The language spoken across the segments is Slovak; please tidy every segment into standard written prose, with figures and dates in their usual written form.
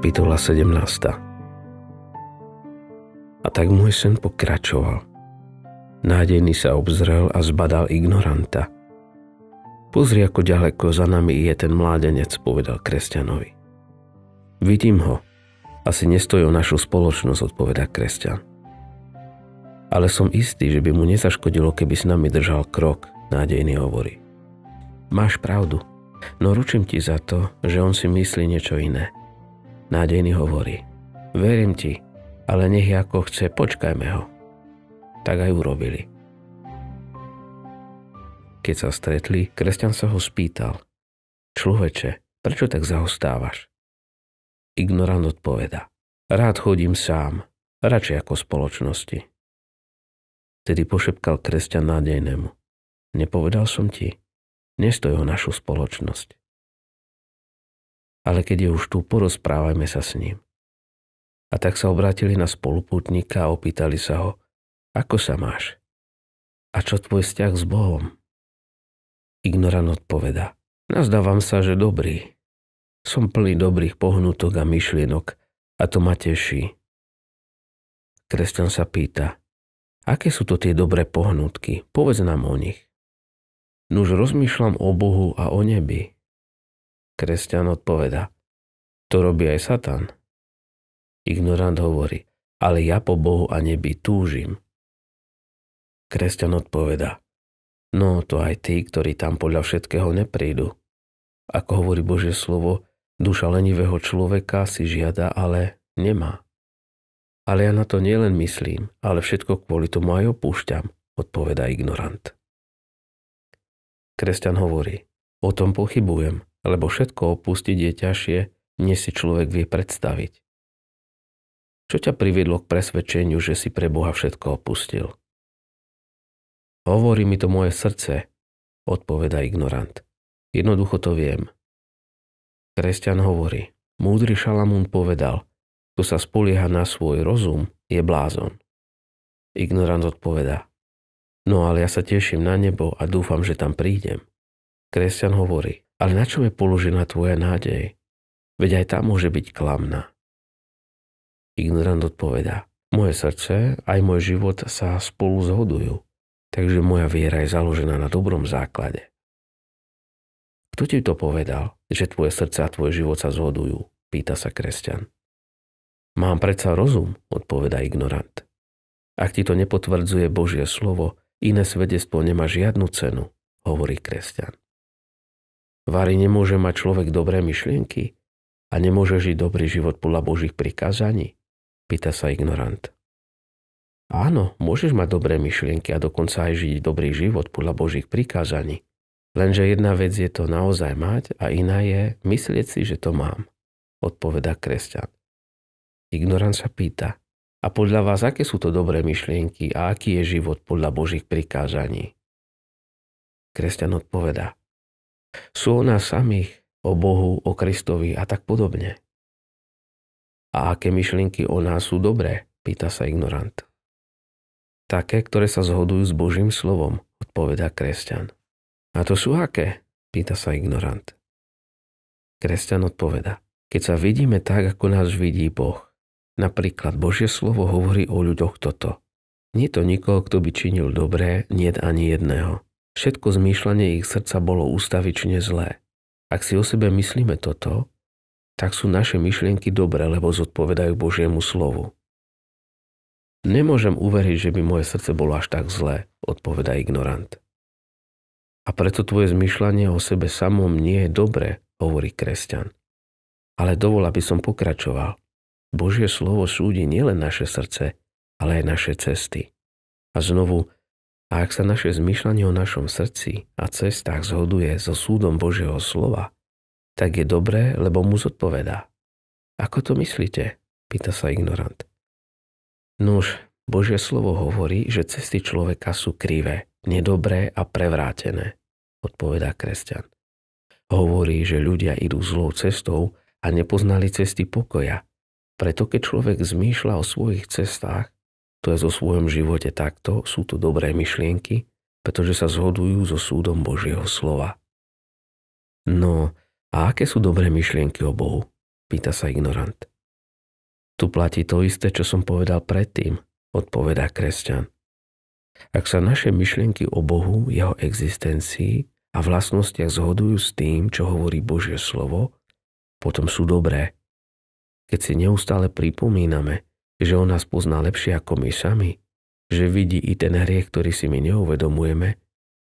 Kapitola 17. A tak môj sen pokračoval. Nádejný sa obzrel a zbadal ignoranta. Pozri, ako ďaleko za nami je ten mládenec, povedal kresťanovi. Vidím ho. Asi nestojí o našu spoločnosť, odpovedá kresťan. Ale som istý, že by mu nezaškodilo, keby s nami držal krok, nádejný hovorí. Máš pravdu, no ručím ti za to, že on si myslí niečo iné. Nádejný hovorí. Verím ti, ale nech je ako chce, počkajme ho. Tak aj urobili. Keď sa stretli, kresťan sa ho spýtal. Človeče, prečo tak zaostávaš? Ignorant odpoveda. Rád chodím sám, radšej ako spoločnosti. Tedy pošepkal kresťan nádejnému. Nepovedal som ti, nestoj o našu spoločnosť. Ale keď je už tu, porozprávajme sa s ním. A tak sa obrátili na spolupútnika a opýtali sa ho, ako sa máš? A čo tvoj vzťah s Bohom? Ignorant odpoveda, nazdávam sa, že dobrý. Som plný dobrých pohnutok a myšlienok a to ma teší. Kresťan sa pýta, aké sú to tie dobré pohnutky? Povedz nám o nich. Nuž rozmýšľam o Bohu a o nebi. Kresťan odpoveda, to robí aj Satan. Ignorant hovorí, ale ja po Bohu a nebi túžim. Kresťan odpoveda, no to aj tí, ktorí tam podľa všetkého neprídu. Ako hovorí Božie slovo, duša lenivého človeka si žiada, ale nemá. Ale ja na to nielen myslím, ale všetko kvôli tomu aj opúšťam, odpovedá ignorant. Kresťan hovorí, o tom pochybujem, lebo všetko opustiť je ťažšie, než si človek vie predstaviť. Čo ťa priviedlo k presvedčeniu, že si pre Boha všetko opustil? Hovorí mi to moje srdce, odpovedá ignorant. Jednoducho to viem. Kresťan hovorí, múdry Šalamún povedal, kto sa spolieha na svoj rozum, je blázon. Ignorant odpovedá, no ale ja sa teším na nebo a dúfam, že tam prídem. Kresťan hovorí, ale na čom je položená tvoja nádej? Veď aj tá môže byť klamná. Ignorant odpovedá, moje srdce aj môj život sa spolu zhodujú, takže moja viera je založená na dobrom základe. Kto ti to povedal, že tvoje srdce a tvoj život sa zhodujú? Pýta sa kresťan. Mám predsa rozum, odpovedá ignorant. Ak ti to nepotvrdzuje Božie slovo, iné svedectvo nemá žiadnu cenu, hovorí kresťan. Vari nemôže mať človek dobré myšlienky a nemôže žiť dobrý život podľa Božích prikázaní? Pýta sa ignorant. Áno, môžeš mať dobré myšlienky a dokonca aj žiť dobrý život podľa Božích prikázaní. Lenže jedna vec je to naozaj mať a iná je myslieť si, že to mám, odpovedá kresťan. Ignorant sa pýta, a podľa vás, aké sú to dobré myšlienky a aký je život podľa Božích prikázaní? Kresťan odpovedá, sú o nás samých, o Bohu, o Kristovi a tak podobne. A aké myšlienky o nás sú dobré? Pýta sa ignorant. Také, ktoré sa zhodujú s Božím slovom, odpovedá kresťan. A to sú aké? Pýta sa ignorant. Kresťan odpoveda. Keď sa vidíme tak, ako nás vidí Boh. Napríklad Božie slovo hovorí o ľuďoch toto. Nie to nikoho, kto by činil dobré, niet ani jedného. Všetko zmýšľanie ich srdca bolo ústavične zlé. Ak si o sebe myslíme toto, tak sú naše myšlienky dobré, lebo zodpovedajú Božiemu slovu. Nemôžem uveriť, že by moje srdce bolo až tak zlé, odpovedá ignorant. A preto tvoje zmýšľanie o sebe samom nie je dobré, hovorí kresťan. Ale dovol, aby som pokračoval. Božie slovo súdi nielen naše srdce, ale aj naše cesty. A znovu, a ak sa naše zmýšľanie o našom srdci a cestách zhoduje so súdom Božieho slova, tak je dobré, lebo mu zodpovedá. Ako to myslíte? Pýta sa ignorant. Nuž, Božie slovo hovorí, že cesty človeka sú krivé, nedobré a prevrátené, odpovedá kresťan. Hovorí, že ľudia idú zlou cestou a nepoznali cesty pokoja. Preto keď človek zmýšľa o svojich cestách, to je zo svojom živote takto, sú to dobré myšlienky, pretože sa zhodujú so súdom Božieho slova. No, a aké sú dobré myšlienky o Bohu? Pýta sa ignorant. Tu platí to isté, čo som povedal predtým, odpovedá kresťan. Ak sa naše myšlienky o Bohu, jeho existencii a vlastnostiach zhodujú s tým, čo hovorí Božie slovo, potom sú dobré. Keď si neustále pripomíname, že on nás pozná lepšie ako my sami, že vidí i ten hriech, ktorý si my neuvedomujeme,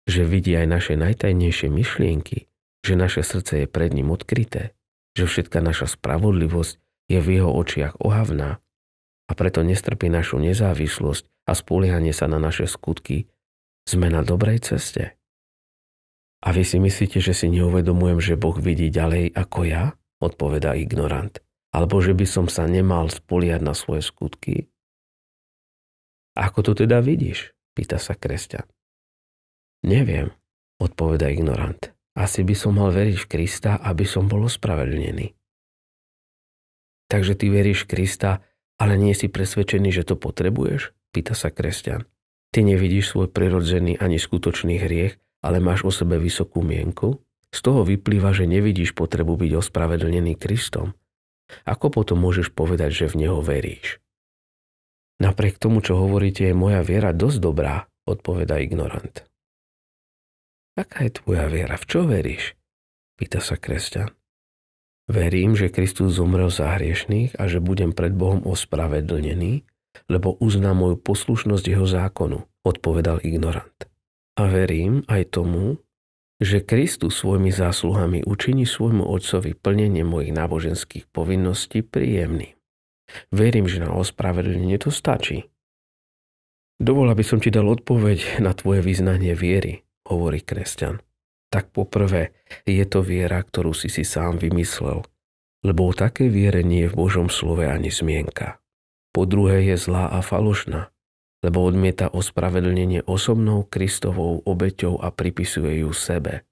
že vidí aj naše najtajnejšie myšlienky, že naše srdce je pred ním odkryté, že všetka naša spravodlivosť je v jeho očiach ohavná a preto nestrpí našu nezávislosť a spoliehanie sa na naše skutky, sme na dobrej ceste. A vy si myslíte, že si neuvedomujem, že Boh vidí ďalej ako ja? Odpovedá ignorant. Alebo že by som sa nemal spoliehať na svoje skutky? Ako to teda vidíš? Pýta sa kresťan. Neviem, odpovedá ignorant. Asi by som mal veriť v Krista, aby som bol ospravedlnený. Takže ty veríš v Krista, ale nie si presvedčený, že to potrebuješ? Pýta sa kresťan. Ty nevidíš svoj prirodzený ani skutočný hriech, ale máš o sebe vysokú mienku? Z toho vyplýva, že nevidíš potrebu byť ospravedlnený Kristom. Ako potom môžeš povedať, že v neho veríš? Napriek tomu, čo hovoríte, je moja viera dosť dobrá, odpovedá ignorant. Aká je tvoja viera? V čo veríš? Pýta sa kresťan. Verím, že Kristus zomrel za hriešných a že budem pred Bohom ospravedlnený, lebo uznám moju poslušnosť jeho zákonu, odpovedal ignorant. A verím aj tomu, že Kristus svojimi zásluhami učiní svojmu otcovi plnenie mojich náboženských povinností príjemným. Verím, že na ospravedlnenie to stačí. Dovol, aby som ti dal odpoveď na tvoje vyznanie viery, hovorí kresťan. Tak poprvé, je to viera, ktorú si sám vymyslel, lebo o takej viere nie je v Božom slove ani zmienka. Po druhé, je zlá a falošná, lebo odmieta ospravedlnenie osobnou Kristovou obeťou a pripisuje ju sebe.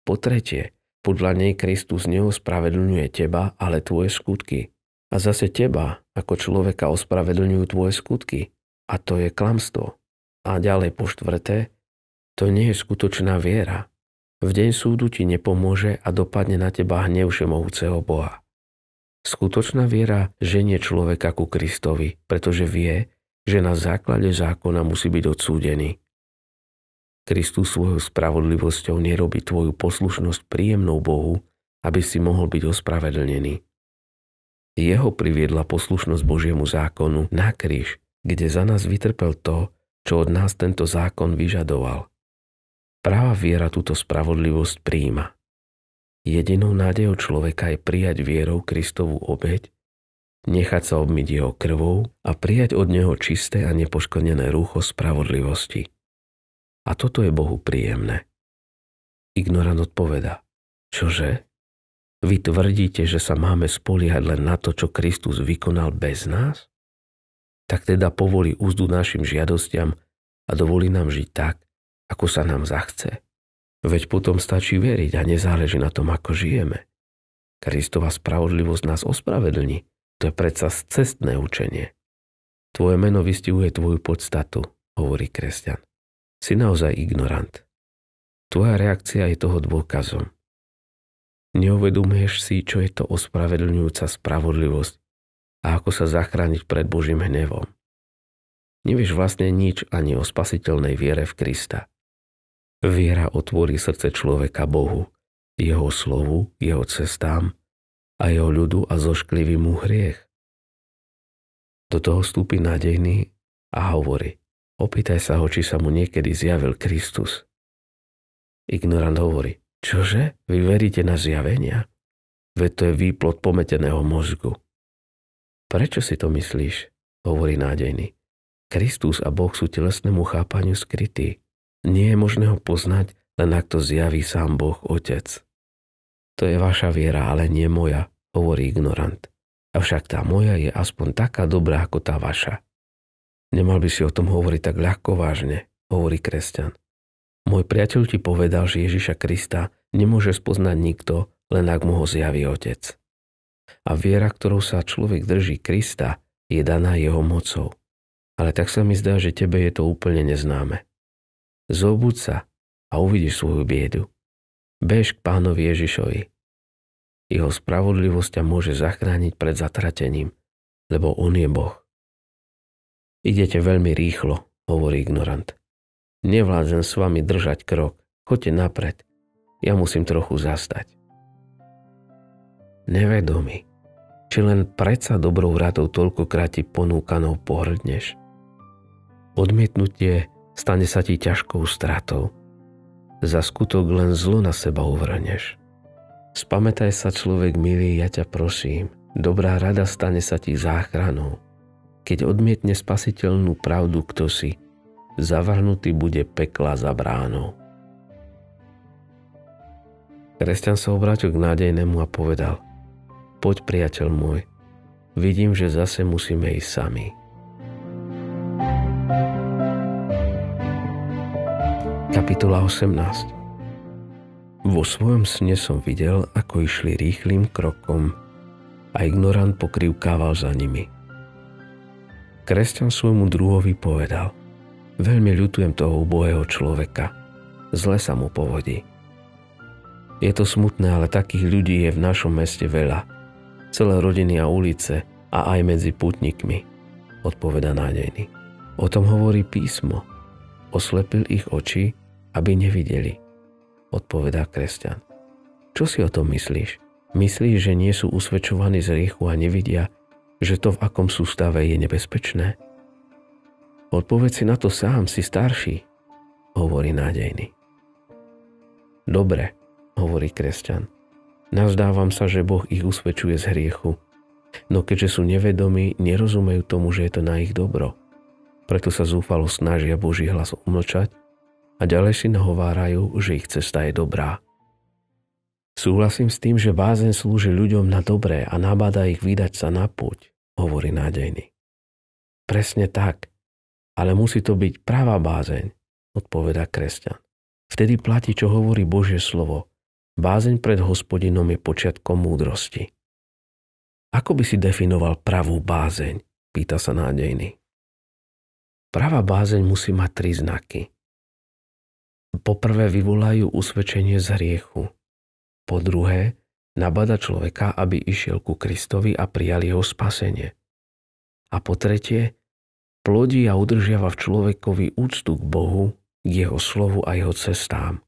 Po tretie, podľa nej Kristus neospravedlňuje teba, ale tvoje skutky. A zase teba, ako človeka, ospravedlňujú tvoje skutky. A to je klamstvo. A ďalej po štvrté, to nie je skutočná viera. V deň súdu ti nepomôže a dopadne na teba hnev všemohúceho Boha. Skutočná viera ženie človeka ku Kristovi, pretože vie, že na základe zákona musí byť odsúdený. Kristus svojou spravodlivosťou nerobí tvoju poslušnosť príjemnou Bohu, aby si mohol byť ospravedlnený. Jeho priviedla poslušnosť Božiemu zákonu na kríž, kde za nás vytrpel to, čo od nás tento zákon vyžadoval. Práva viera túto spravodlivosť prijíma. Jedinou nádejou človeka je prijať vierou Kristovú obeť, nechať sa obmyť jeho krvou a prijať od neho čisté a nepoškodené rúcho spravodlivosti. A toto je Bohu príjemné. Ignorant odpoveda. Čože? Vy tvrdíte, že sa máme spoliehať len na to, čo Kristus vykonal bez nás? Tak teda povolí úzdu našim žiadostiam a dovolí nám žiť tak, ako sa nám zachce. Veď potom stačí veriť a nezáleží na tom, ako žijeme. Kristova spravodlivosť nás ospravedlní. To je predsa cestné učenie. Tvoje meno vystihuje tvoju podstatu, hovorí kresťan. Si naozaj ignorant. Tvoja reakcia je toho dôkazom. Neuvedomuješ si, čo je to ospravedlňujúca spravodlivosť a ako sa zachrániť pred Božím hnevom. Nevieš vlastne nič ani o spasiteľnej viere v Krista. Viera otvorí srdce človeka Bohu, jeho slovu, jeho cestám a jeho ľudu a zošklivý mu hriech. Do toho vstúpi nádejný a hovorí, opýtaj sa ho, či sa mu niekedy zjavil Kristus. Ignorant hovorí, čože? Vy veríte na zjavenia? Veď to je výplod pometeného mozgu. Prečo si to myslíš? Hovorí nádejný. Kristus a Boh sú telesnému chápaniu skrytí. Nie je možné ho poznať, len ak to zjaví sám Boh Otec. To je vaša viera, ale nie moja, hovorí ignorant. Avšak tá moja je aspoň taká dobrá ako tá vaša. Nemal by si o tom hovoriť tak ľahko vážne, hovorí kresťan. Môj priateľ ti povedal, že Ježiša Krista nemôže spoznať nikto, len ak mu ho zjaví Otec. A viera, ktorou sa človek drží Krista, je daná jeho mocou. Ale tak sa mi zdá, že tebe je to úplne neznáme. Zobuď sa a uvidíš svoju biedu. Bež k Pánovi Ježišovi. Jeho spravodlivosť ťa môže zachrániť pred zatratením lebo on je Boh. Idete veľmi rýchlo, hovorí ignorant. Nevládzem s vami držať krok. Choďte napred. Ja musím trochu zastať. Nevedomý. Či len predsa dobrou radou toľkokrát ti ponúkanou pohrdneš. Odmietnutie stane sa ti ťažkou stratou. Za skutok len zlo na seba uvrhneš. Spamätaj sa, človek milý, ja ťa prosím. Dobrá rada stane sa ti záchranou. Keď odmietne spasiteľnú pravdu kdosi, zavrhnutý bude pekla za bránou. Kresťan sa obrátil k nádejnému a povedal: Poď, priateľ môj, vidím, že zase musíme ísť sami. Kapitola 18. Vo svojom sne som videl, ako išli rýchlym krokom a ignorant pokrývkával za nimi. Kresťan svojmu druhovi povedal: Veľmi ľutujem toho ubohého človeka. Zle sa mu povodí. Je to smutné, ale takých ľudí je v našom meste veľa. Celé rodiny a ulice a aj medzi pútnikmi, odpoveda nádejný. O tom hovorí písmo. Oslepil ich oči, aby nevideli, odpovedá kresťan. Čo si o tom myslíš? Myslíš, že nie sú usvedčovaní z hriechu a nevidia, že to, v akom sú stave, je nebezpečné? Odpoveď si na to sám, si starší, hovorí nádejný. Dobre, hovorí kresťan. Nazdávam sa, že Boh ich usvedčuje z hriechu, no keďže sú nevedomí, nerozumejú tomu, že je to na ich dobro. Preto sa zúfalo snažia Boží hlas umlčať a ďalej si nahovárajú, že ich cesta je dobrá. Súhlasím s tým, že bázeň slúži ľuďom na dobré a nabáda ich vydať sa na púť, hovorí nádejný. Presne tak, ale musí to byť pravá bázeň, odpovedá kresťan. Vtedy platí, čo hovorí Božie slovo. Bázeň pred Hospodinom je počiatkom múdrosti. Ako by si definoval pravú bázeň? Pýta sa nádejný. Pravá bázeň musí mať 3 znaky. Poprvé vyvolajú usvedčenie z hriechu. Po druhé, nabáda človeka, aby išiel ku Kristovi a prijal jeho spasenie. A po tretie, plodí a udržiava v človekovi úctu k Bohu, k jeho slovu a jeho cestám.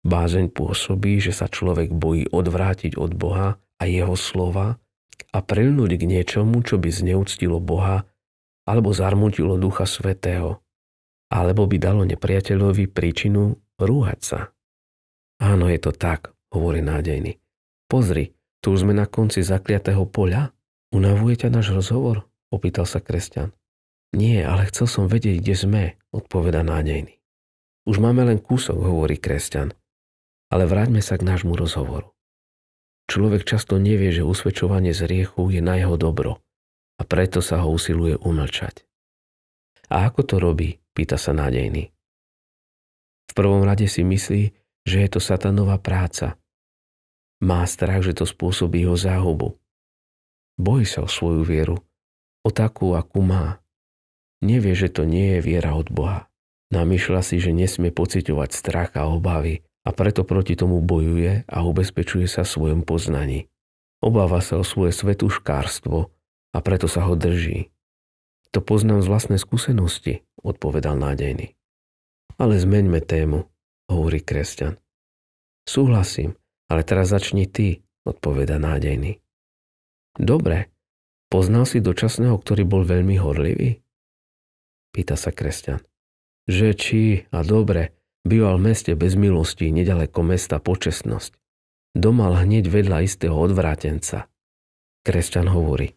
Bázeň pôsobí, že sa človek bojí odvrátiť od Boha a jeho slova a prilnúť k niečomu, čo by zneúctilo Boha alebo zarmútilo Ducha Svätého, alebo by dalo nepriateľovi príčinu rúhať sa. Áno, je to tak, hovorí nádejný. Pozri, tu už sme na konci zakliatého poľa. Unavuje ťa náš rozhovor? Opýtal sa kresťan. Nie, ale chcel som vedieť, kde sme, odpoveda nádejný. Už máme len kúsok, hovorí kresťan. Ale vráťme sa k nášmu rozhovoru. Človek často nevie, že usvedčovanie z hriechu je na jeho dobro a preto sa ho usiluje umlčať. A ako to robí? Pýta sa nádejný. V prvom rade si myslí, že je to satanová práca. Má strach, že to spôsobí jeho záhubu. Bojí sa o svoju vieru, o takú, akú má. Nevie, že to nie je viera od Boha. Namýšľa si, že nesmie pociťovať strach a obavy, a preto proti tomu bojuje a ubezpečuje sa v svojom poznaní. Obáva sa o svoje svätúškárstvo a preto sa ho drží. To poznám z vlastnej skúsenosti, odpovedal nádejný. Ale zmeňme tému, hovorí kresťan. Súhlasím, ale teraz začni ty, odpoveda nádejný. Dobre, poznal si dočasného, ktorý bol veľmi horlivý? Pýta sa kresťan. Že či, a dobre, býval v meste bez milosti, nedaleko mesta Počestnosť. Domal hneď vedľa istého odvrátenca. Kresťan hovorí.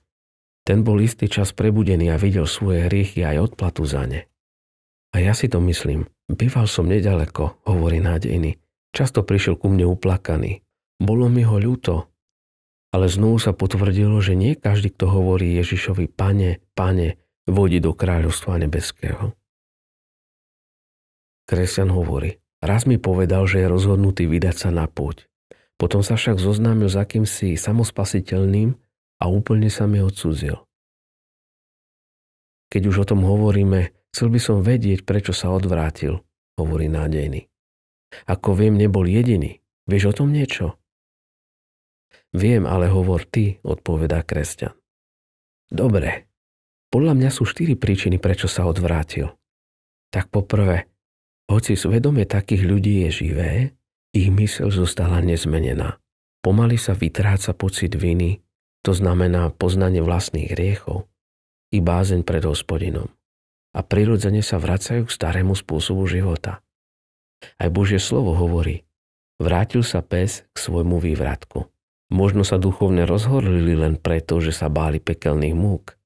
Ten bol istý čas prebudený a videl svoje hriechy aj odplatu za ne. A ja si to myslím. Býval som nedaleko, hovorí nádejný. Často prišiel ku mne uplakaný. Bolo mi ho ľúto. Ale znovu sa potvrdilo, že nie každý, kto hovorí Ježišovi Pane, Pane, vodí do kráľovstva nebeského. Kresťan hovorí, raz mi povedal, že je rozhodnutý vydať sa na púť. Potom sa však zoznámil s akýmsi samospasiteľným a úplne sa mi odcudzil. Keď už o tom hovoríme, chcel by som vedieť, prečo sa odvrátil, hovorí nádejný. Ako viem, nebol jediný. Vieš o tom niečo? Viem, ale hovor ty, odpovedá kresťan. Dobre, podľa mňa sú 4 príčiny, prečo sa odvrátil. Tak poprvé, hoci svedomie takých ľudí je živé, ich myseľ zostala nezmenená. Pomaly sa vytráca pocit viny, to znamená poznanie vlastných hriechov i bázeň pred Hospodinom. A prirodzene sa vracajú k starému spôsobu života. Aj Božie slovo hovorí, vrátil sa pes k svojmu vývratku. Možno sa duchovne rozhorlili len preto, že sa báli pekelných múk.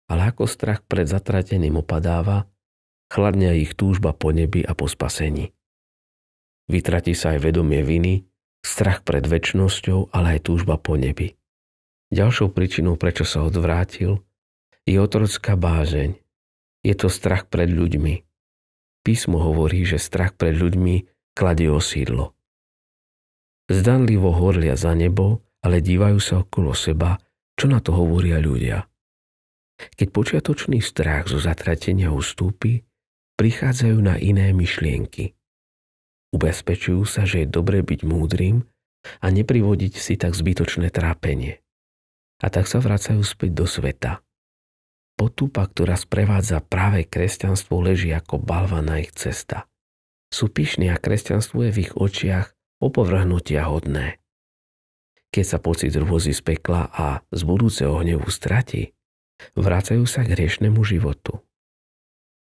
Ale ako strach pred zatratením opadáva, chladne ich túžba po nebi a po spasení. Vytratí sa aj vedomie viny, strach pred večnosťou, ale aj túžba po nebi. Ďalšou príčinou, prečo sa odvrátil, je otrocká bázeň. Je to strach pred ľuďmi. Písmo hovorí, že strach pred ľuďmi kladie osídlo. Zdanlivo horlia za nebo, ale dívajú sa okolo seba, čo na to hovoria ľudia. Keď počiatočný strach zo zatratenia ustúpi, prichádzajú na iné myšlienky. Ubezpečujú sa, že je dobre byť múdrym a neprivodiť si tak zbytočné trápenie. A tak sa vracajú späť do sveta. Potupa, ktorá sprevádza práve kresťanstvo, leží ako balva na ich cesta. Sú pyšní a kresťanstvo je v ich očiach opovrhnutia hodné. Keď sa pocit hrôzy z pekla a z budúceho hnevu stratí, vracajú sa k hriešnemu životu.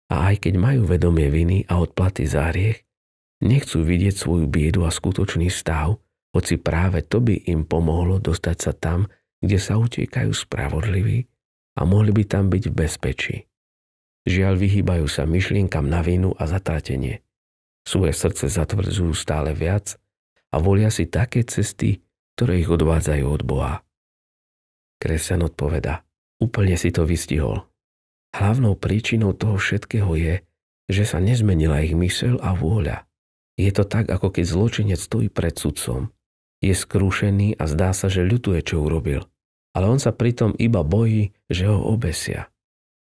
A aj keď majú vedomie viny a odplaty za hriech, nechcú vidieť svoju biedu a skutočný stav, hoci práve to by im pomohlo dostať sa tam, kde sa utiekajú spravodliví a mohli by tam byť v bezpečí. Žiaľ, vyhýbajú sa myšlienkam na vinu a zatratenie. Svoje srdce zatvrdzujú stále viac a volia si také cesty, ktoré ich odvádzajú od Boha. Kresťan odpovedá, úplne si to vystihol. Hlavnou príčinou toho všetkého je, že sa nezmenila ich myseľ a vôľa. Je to tak, ako keď zločinec stojí pred sudcom. Je skrúšený a zdá sa, že ľutuje, čo urobil. Ale on sa pritom iba bojí, že ho obesia.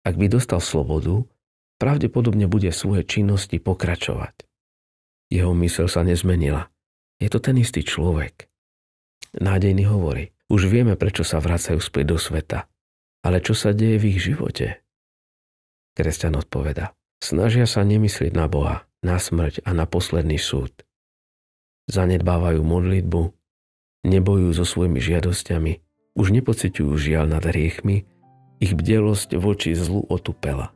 Ak by dostal slobodu, pravdepodobne bude svoje činnosti pokračovať. Jeho myseľ sa nezmenila. Je to ten istý človek. Nádejný hovorí, už vieme, prečo sa vracajú späť do sveta. Ale čo sa deje v ich živote? Kresťan odpovedá, snažia sa nemyslieť na Boha, na smrť a na posledný súd. Zanedbávajú modlitbu, nebojujú so svojimi žiadosťami, už nepociťujú žiaľ nad hriechmi, ich bdelosť voči zlu otupela.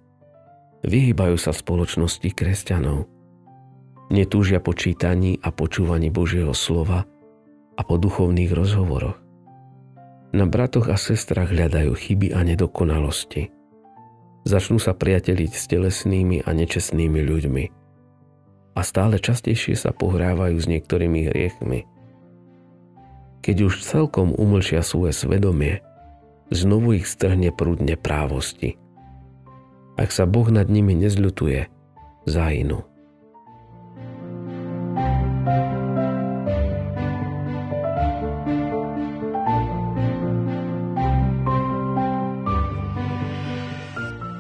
Vyhýbajú sa spoločnosti kresťanov. Netúžia po čítaní a počúvaní Božieho slova a po duchovných rozhovoroch. Na bratoch a sestrach hľadajú chyby a nedokonalosti. Začnú sa priateliť s telesnými a nečestnými ľuďmi. A stále častejšie sa pohrávajú s niektorými hriechmi. Keď už celkom umlčia svoje svedomie, znovu ich strhne prúd neprávosti. Ak sa Boh nad nimi nezľutuje, zahynú.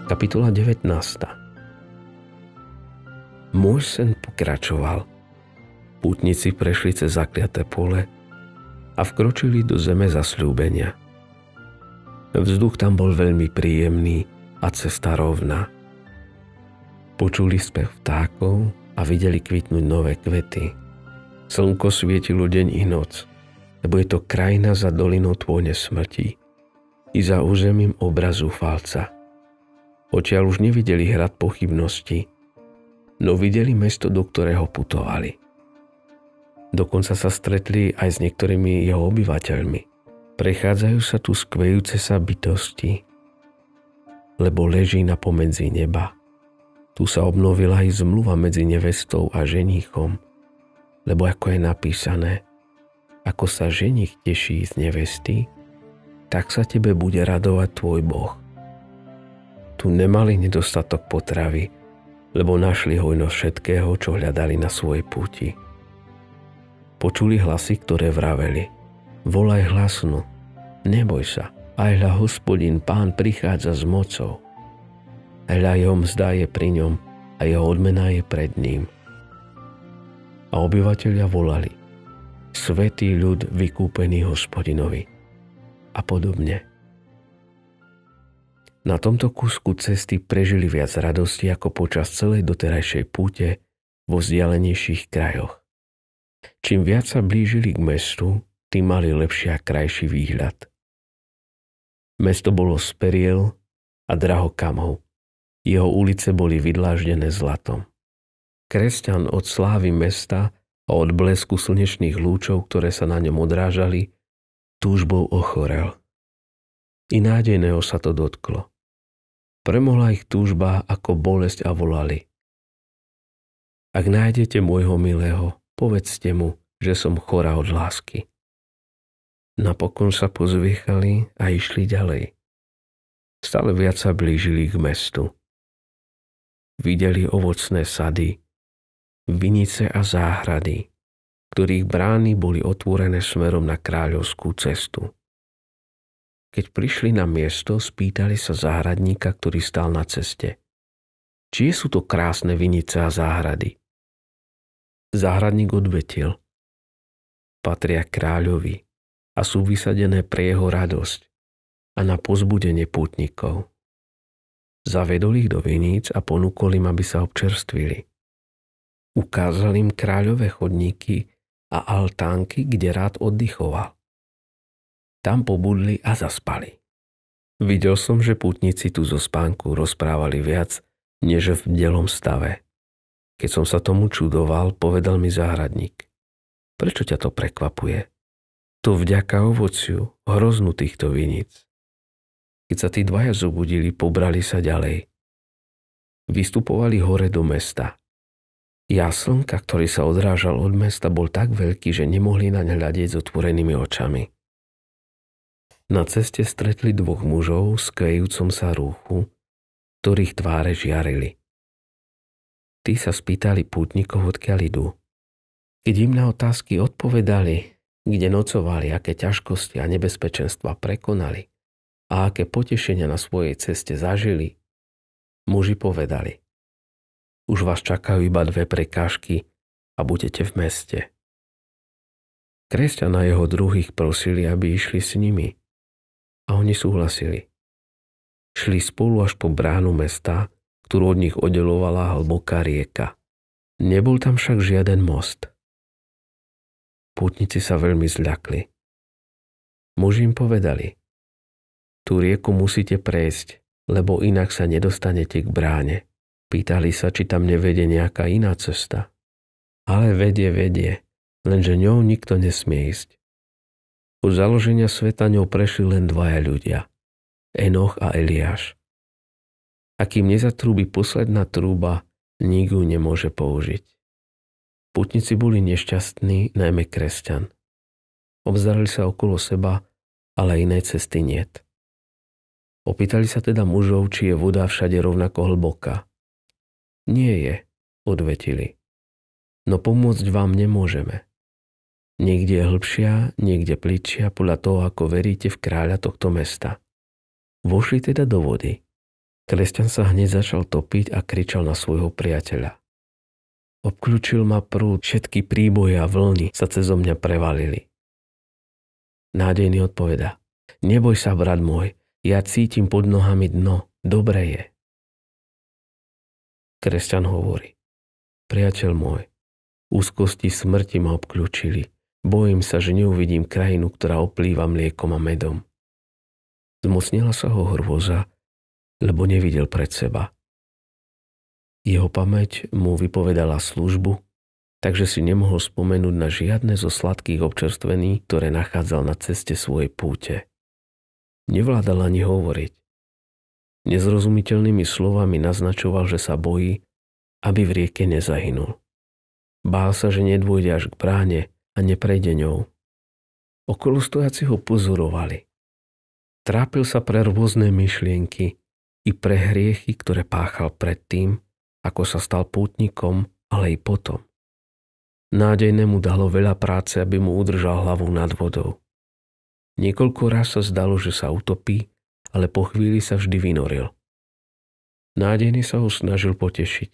Kapitola 19. Môj sen pokračoval. Pútnici prešli cez zakliaté pole a vkročili do zeme zasľúbenia. Vzduch tam bol veľmi príjemný a cesta rovná. Počuli spev vtákov a videli kvitnúť nové kvety. Slnko svietilo deň i noc, lebo je to krajina za dolinou tvojne smrti i za územím obrazu falca. Odtiaľ už nevideli hrad pochybnosti, no videli mesto, do ktorého putovali. Dokonca sa stretli aj s niektorými jeho obyvateľmi. Prechádzajú sa tu skvejúce sa bytosti, lebo leží napomedzi neba. Tu sa obnovila aj zmluva medzi nevestou a ženíchom, lebo ako je napísané, ako sa ženích teší z nevesty, tak sa tebe bude radovať tvoj Boh. Tu nemali nedostatok potravy, lebo našli hojnosť všetkého, čo hľadali na svojej púti. Počuli hlasy, ktoré vraveli, volaj hlasno, neboj sa, aj hľa Hospodin Pán prichádza s mocou. Hľa jeho mzda je pri ňom a jeho odmena je pred ním. A obyvatelia volali, svätý ľud vykúpený Hospodinovi a podobne. Na tomto kúsku cesty prežili viac radosti ako počas celej doterajšej púte vo vzdialenejších krajoch. Čím viac sa blížili k mestu, tým mali lepší a krajší výhľad. Mesto bolo z periel a drahokamov. Jeho ulice boli vydláždené zlatom. Kresťan od slávy mesta a od blesku slnečných lúčov, ktoré sa na ňom odrážali, túžbou ochorel. I nádejného sa to dotklo. Premohla ich túžba ako bolesť a volali: Ak nájdete môjho milého, povedzte mu, že som chorá od lásky. Napokon sa pozviechali a išli ďalej. Stále viac sa blížili k mestu. Videli ovocné sady, vinice a záhrady, ktorých brány boli otvorené smerom na kráľovskú cestu. Keď prišli na miesto, spýtali sa záhradníka, ktorý stál na ceste: Čie sú to krásne vinice a záhrady? Záhradník odvetil: Patria kráľovi a sú vysadené pre jeho radosť a na povzbudenie pútnikov. Zavedol ich do viníc a ponúkol im, aby sa občerstvili. Ukázal im kráľové chodníky a altánky, kde rád oddychoval. Tam pobudli a zaspali. Videl som, že pútnici tu zo spánku rozprávali viac, než v bdelom stave. Keď som sa tomu čudoval, povedal mi záhradník: Prečo ťa to prekvapuje? To vďaka ovociu, hroznu týchto viníc. Keď sa tí dvaja zobudili, pobrali sa ďalej. Vystupovali hore do mesta. Jas slnka, ktorý sa odrážal od mesta, bol tak veľký, že nemohli naň hľadieť s otvorenými očami. Na ceste stretli dvoch mužov s kvejúcom sa rúchu, ktorých tváre žiarili. Tí sa spýtali pútnikov, odkiaľ idú. Keď im na otázky odpovedali, kde nocovali, aké ťažkosti a nebezpečenstva prekonali a aké potešenia na svojej ceste zažili, muži povedali: Už vás čakajú iba 2 prekážky a budete v meste. Kresťan a jeho druhých prosili, aby išli s nimi. A oni súhlasili. Šli spolu až po bránu mesta, ktorú od nich oddelovala hlboká rieka. Nebol tam však žiaden most. Pútnici sa veľmi zľakli. Muži im povedali: Tú rieku musíte prejsť, lebo inak sa nedostanete k bráne. Pýtali sa, či tam nevedie nejaká iná cesta. Ale vedie, lenže ňou nikto nesmie ísť. Od založenia sveta ňou prešli len 2 ľudia, Enoch a Eliáš. A kým nezatrúbi posledná trúba, nik ju nemôže použiť. Putníci boli nešťastní, najmä kresťan. Obzerali sa okolo seba, ale inej cesty niet. Opýtali sa teda mužov, či je voda všade rovnako hlboká. Nie je, odvetili. No pomôcť vám nemôžeme. Niekde je hlbšia, niekde plitšia, podľa toho, ako veríte v kráľa tohto mesta. Vošli teda do vody. Kresťan sa hneď začal topiť a kričal na svojho priateľa: Obklúčil ma prúd, všetky príboje a vlny sa cezo mňa prevalili. Nádejný odpoveda: Neboj sa, brat môj, ja cítim pod nohami dno, dobre je. Kresťan hovorí: Priateľ môj, úzkosti smrti ma obklúčili. Bojím sa, že neuvidím krajinu, ktorá oplýva mliekom a medom. Zmocnila sa ho hrôza, lebo nevidel pred seba. Jeho pamäť mu vypovedala službu, takže si nemohol spomenúť na žiadne zo sladkých občerstvení, ktoré nachádzal na ceste svojej púte. Nevládal ani hovoriť. Nezrozumiteľnými slovami naznačoval, že sa bojí, aby v rieke nezahynul. Bál sa, že nedôjde až k bráne a neprejde ňou. Okolo stojaci ho pozorovali. Trápil sa pre rôzne myšlienky i pre hriechy, ktoré páchal predtým, ako sa stal pútnikom, ale i potom. Nádejné mu dalo veľa práce, aby mu udržal hlavu nad vodou. Niekoľko raz sa zdalo, že sa utopí, ale po chvíli sa vždy vynoril. Nádejný sa ho snažil potešiť.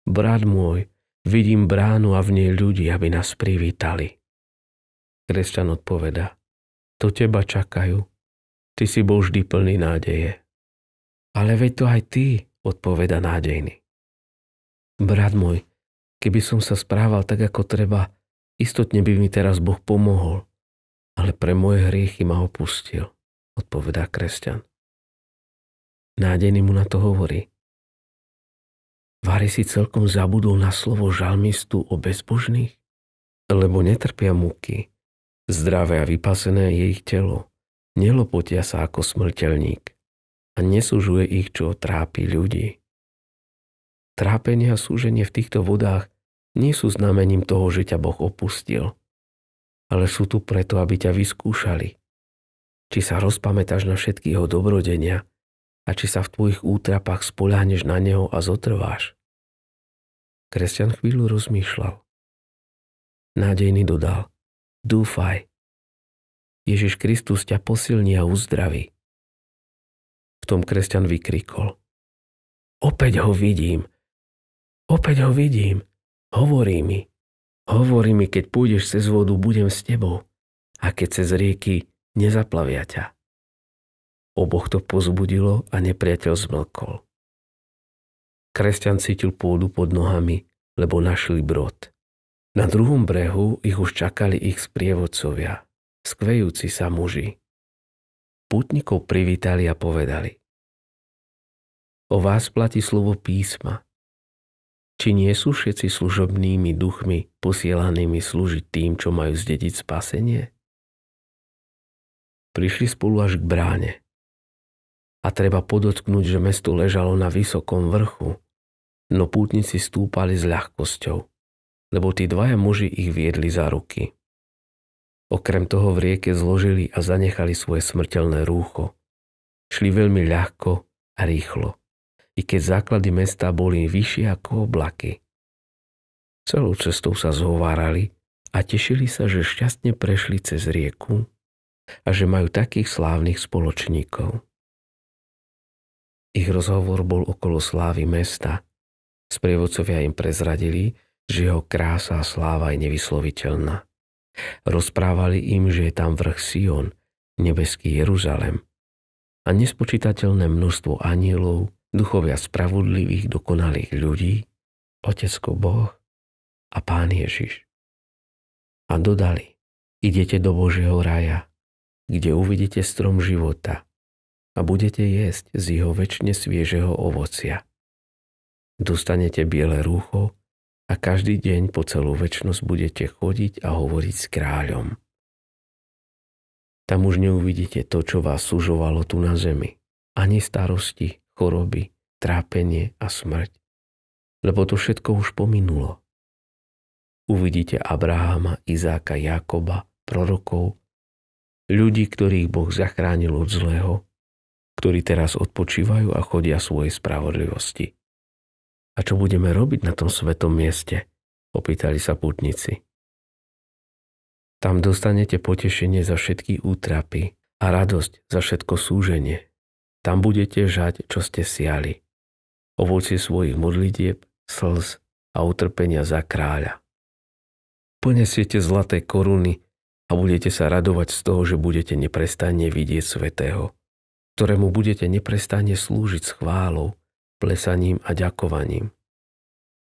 Brat môj, vidím bránu a v nej ľudí, aby nás privítali. Kresťan odpoveda: To teba čakajú. Ty si bol vždy plný nádeje. Ale veď to aj ty, odpoveda nádejný. Brat môj, keby som sa správal tak, ako treba, istotne by mi teraz Boh pomohol, ale pre moje hriechy ma opustil, odpovedá kresťan. Nádejný mu na to hovorí. Vari si celkom zabudol na slovo žalmistu o bezbožných? Lebo netrpia múky, zdravé a vypasené je ich telo, nelopotia sa ako smrteľník a nesúžuje ich, čo trápi ľudí. Trápenie a súženie v týchto vodách nie sú znamením toho, že ťa Boh opustil, ale sú tu preto, aby ťa vyskúšali. Či sa rozpamätáš na všetky jeho dobrodenia a či sa v tvojich útrapách spoľahneš na neho a zotrváš. Kresťan chvíľu rozmýšľal. Nádejný dodal. Dúfaj. Ježiš Kristus ťa posilní a uzdraví. V tom kresťan vykrikol. Opäť ho vidím. Hovorí mi, keď pôjdeš cez vodu, budem s tebou. A keď cez rieky, nezaplavia ťa. Oboch to pozbudilo a nepriateľ zmlkol. Kresťan cítil pôdu pod nohami, lebo našli brod. Na druhom brehu ich už čakali ich sprievodcovia, skvejúci sa muži. Pútnikov privítali a povedali. O vás platí slovo písma. Či nie sú všetci služobnými duchmi posielanými slúžiť tým, čo majú zdediť spasenie? Prišli spolu až k bráne. A treba podotknúť, že mesto ležalo na vysokom vrchu, no pútnici stúpali s ľahkosťou, lebo tí dvaja muži ich viedli za ruky. Okrem toho v rieke zložili a zanechali svoje smrteľné rúcho. Šli veľmi ľahko a rýchlo, i keď základy mesta boli vyššie ako oblaky. Celou cestou sa zhovárali a tešili sa, že šťastne prešli cez rieku a že majú takých slávnych spoločníkov. Ich rozhovor bol okolo slávy mesta. Sprievodcovia im prezradili, že jeho krása a sláva je nevysloviteľná. Rozprávali im, že je tam vrch Sion, nebeský Jeruzalem a nespočítateľné množstvo anielov, duchovia spravodlivých, dokonalých ľudí, Otecko Boh a Pán Ježiš. A dodali, idete do Božieho raja, kde uvidíte strom života a budete jesť z jeho večne sviežeho ovocia. Dostanete biele rúcho a každý deň po celú večnosť budete chodiť a hovoriť s kráľom. Tam už neuvidíte to, čo vás sužovalo tu na zemi, ani starosti, choroby, trápenie a smrť, lebo to všetko už pominulo. Uvidíte Abraháma, Izáka, Jákoba, prorokov, ľudí, ktorých Boh zachránil od zlého, ktorí teraz odpočívajú a chodia svojej spravodlivosti. A čo budeme robiť na tom svetom mieste? Opýtali sa pútnici. Tam dostanete potešenie za všetky útrapy a radosť za všetko súženie. Tam budete žať, čo ste siali. Ovocie svojich modlitieb, slz a utrpenia za kráľa. Ponesiete zlaté koruny a budete sa radovať z toho, že budete neprestajne vidieť svätého, ktorému budete neprestajne slúžiť s chválou, plesaním a ďakovaním.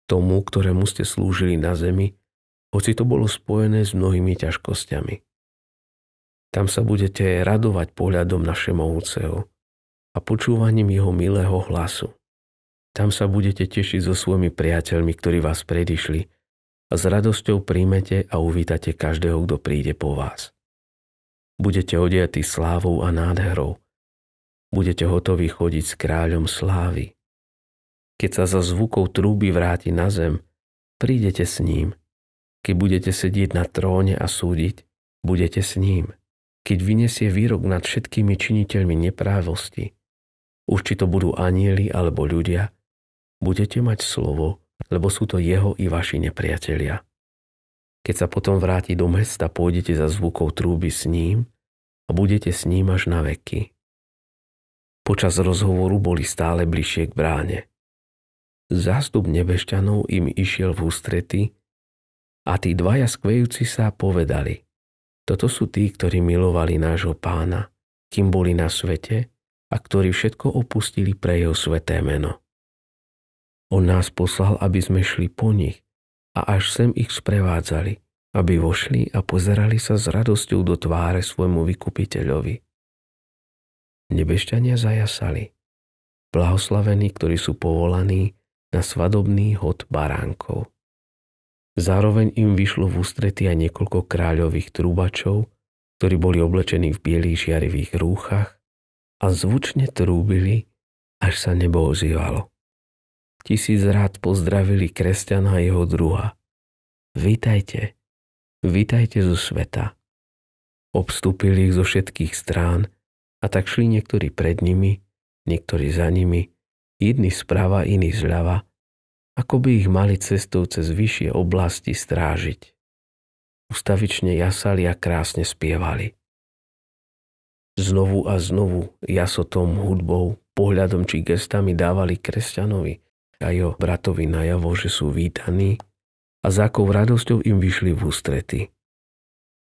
Tomu, ktorému ste slúžili na zemi, hoci to bolo spojené s mnohými ťažkosťami. Tam sa budete radovať pohľadom na Všemohúceho a počúvaním jeho milého hlasu. Tam sa budete tešiť so svojimi priateľmi, ktorí vás predišli, a s radosťou príjmete a uvítate každého, kto príde po vás. Budete odiatí slávou a nádherou. Budete hotoví chodiť s kráľom slávy. Keď sa za zvukov trúby vráti na zem, prídete s ním. Keď budete sedieť na tróne a súdiť, budete s ním. Keď vyniesie výrok nad všetkými činiteľmi neprávosti, už či to budú anjeli alebo ľudia, budete mať slovo, lebo sú to jeho i vaši nepriatelia. Keď sa potom vráti do mesta, pôjdete za zvukov trúby s ním a budete s ním až na veky. Počas rozhovoru boli stále bližšie k bráne. Zástup nebešťanov im išiel v ústrety a tí dvaja skvejúci sa povedali: toto sú tí, ktorí milovali nášho Pána, kým boli na svete, a ktorí všetko opustili pre jeho sväté meno. On nás poslal, aby sme šli po nich a až sem ich sprevádzali, aby vošli a pozerali sa s radosťou do tváre svojmu vykupiteľovi. Nebešťania zajasali. Blahoslavení, ktorí sú povolaní na svadobný hod baránkov. Zároveň im vyšlo v ústrety aj niekoľko kráľových trúbačov, ktorí boli oblečení v bielých žiarivých rúchach a zvučne trúbili, až sa nebo ozývalo. 1000 rád pozdravili kresťana a jeho druha. Vítajte, vítajte zo sveta. Obstúpili ich zo všetkých strán a tak šli niektorí pred nimi, niektorí za nimi, jedni sprava, iní zľava, ako by ich mali cestou cez vyššie oblasti strážiť. Ustavične jasali a krásne spievali. Znovu a znovu jasotom, hudbou, pohľadom či gestami dávali kresťanovi a jeho bratovi najavo, že sú vítaní a s akou radosťou im vyšli v ústrety.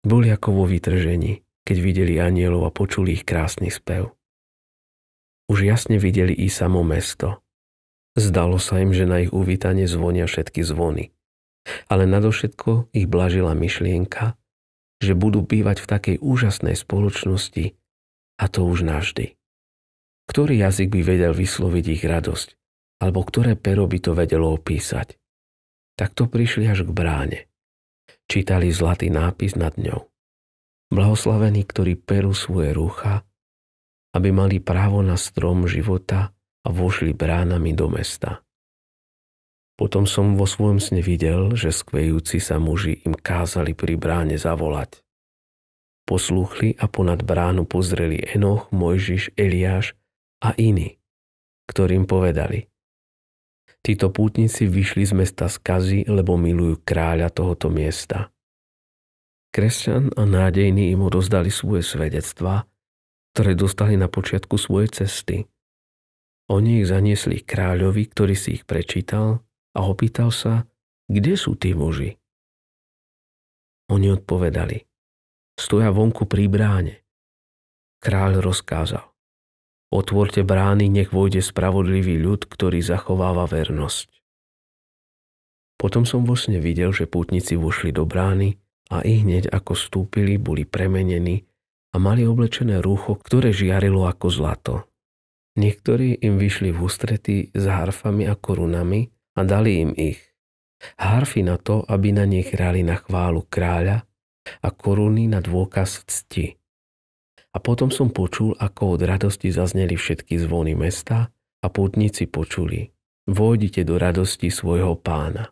Boli ako vo vytržení, keď videli anjelov a počuli ich krásny spev. Už jasne videli i samo mesto. Zdalo sa im, že na ich uvítanie zvonia všetky zvony. Ale nadovšetko ich blažila myšlienka, že budú bývať v takej úžasnej spoločnosti a to už navždy. Ktorý jazyk by vedel vysloviť ich radosť, alebo ktoré pero by to vedelo opísať? Takto prišli až k bráne. Čítali zlatý nápis nad ňou. Blahoslavení, ktorí perú svoje rúcha, aby mali právo na strom života a vošli bránami do mesta. Potom som vo svojom sne videl, že skvejúci sa muži im kázali pri bráne zavolať. Poslúchli a ponad bránu pozreli Enoch, Mojžiš, Eliáš a iní, ktorým povedali: Títo pútnici vyšli z mesta skazy, lebo milujú kráľa tohoto miesta. Kresťan a nádejní im odozdali svoje svedectvá, ktoré dostali na počiatku svojej cesty. Oni ich zaniesli kráľovi, ktorý si ich prečítal, a opýtal sa, kde sú tí muži? Oni odpovedali: stoja vonku pri bráne. Kráľ rozkázal: otvorte brány, nech vojde spravodlivý ľud, ktorý zachováva vernosť. Potom som vo sne videl, že pútnici vošli do brány a ihneď ako vstúpili, boli premenení a mali oblečené rúcho, ktoré žiarilo ako zlato. Niektorí im vyšli v ústrety s harfami a korunami a dali im ich. Harfy na to, aby na nich hrali na chválu kráľa a koruny na dôkaz cti. A potom som počul, ako od radosti zazneli všetky zvony mesta a pútnici počuli: vojdite do radosti svojho pána.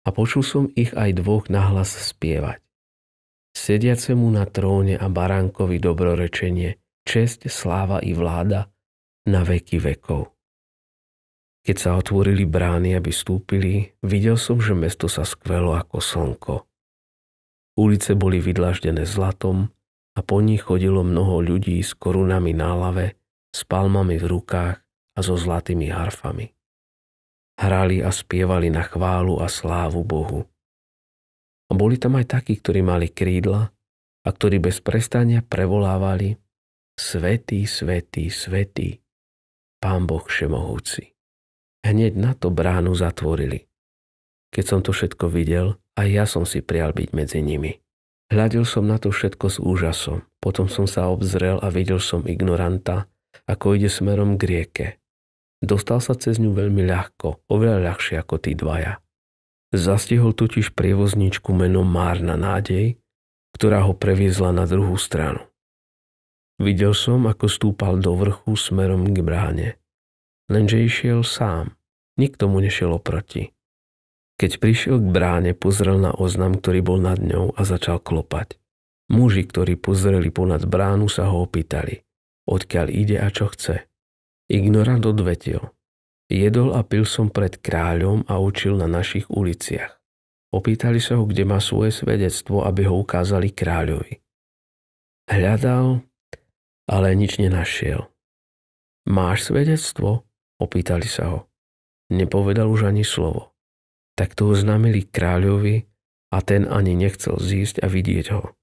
A počul som ich aj dvoch nahlas spievať: sediacemu na tróne a baránkovi dobrorečenie, česť, sláva i vláda na veky vekov. Keď sa otvorili brány, aby vstúpili, videl som, že mesto sa skvelo ako slnko. Ulice boli vydlaždené zlatom a po nich chodilo mnoho ľudí s korunami na hlave, s palmami v rukách a so zlatými harfami. Hrali a spievali na chválu a slávu Bohu. A boli tam aj takí, ktorí mali krídla a ktorí bez prestania prevolávali: Svätý, svätý, svätý, Pán Boh všemohúci. Hneď na to bránu zatvorili. Keď som to všetko videl, aj ja som si prial byť medzi nimi. Hľadil som na to všetko s úžasom. Potom som sa obzrel a videl som ignoranta, ako ide smerom k rieke. Dostal sa cez ňu veľmi ľahko, oveľa ľahšie ako tí dvaja. Zastihol totiž prievozničku menom Márna nádej, ktorá ho previezla na druhú stranu. Videl som, ako stúpal do vrchu smerom k bráne. Lenže išiel sám. Nikto mu nešiel oproti. Keď prišiel k bráne, pozrel na oznam, ktorý bol nad ňou a začal klopať. Muži, ktorí pozreli ponad bránu, sa ho opýtali, odkiaľ ide a čo chce. Ignorant odvetil: jedol a pil som pred kráľom a učil na našich uliciach. Opýtali sa ho, kde má svoje svedectvo, aby ho ukázali kráľovi. Hľadal, ale nič nenašiel. Máš svedectvo? Opýtali sa ho. Nepovedal už ani slovo. Tak to oznámili kráľovi a ten ani nechcel zísť a vidieť ho.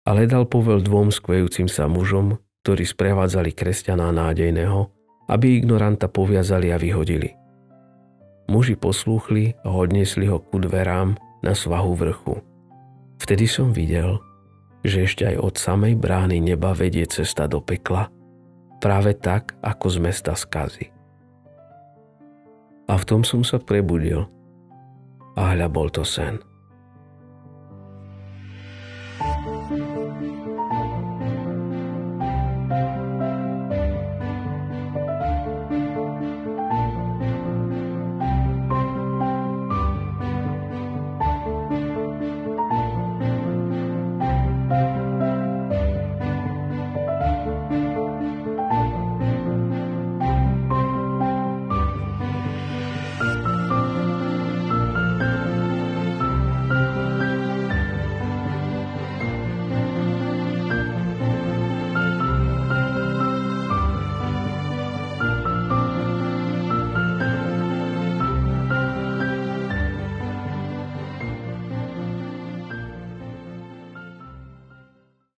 Ale dal povel dvom skvejúcim sa mužom, ktorí sprevádzali kresťana nádejného, aby ignoranta poviazali a vyhodili. Muži poslúchli a odniesli ho ku dverám na svahu vrchu. Vtedy som videl, že ešte aj od samej brány neba vedie cesta do pekla, práve tak, ako z mesta skazy. A v tom som sa prebudil a hľa bol to sen.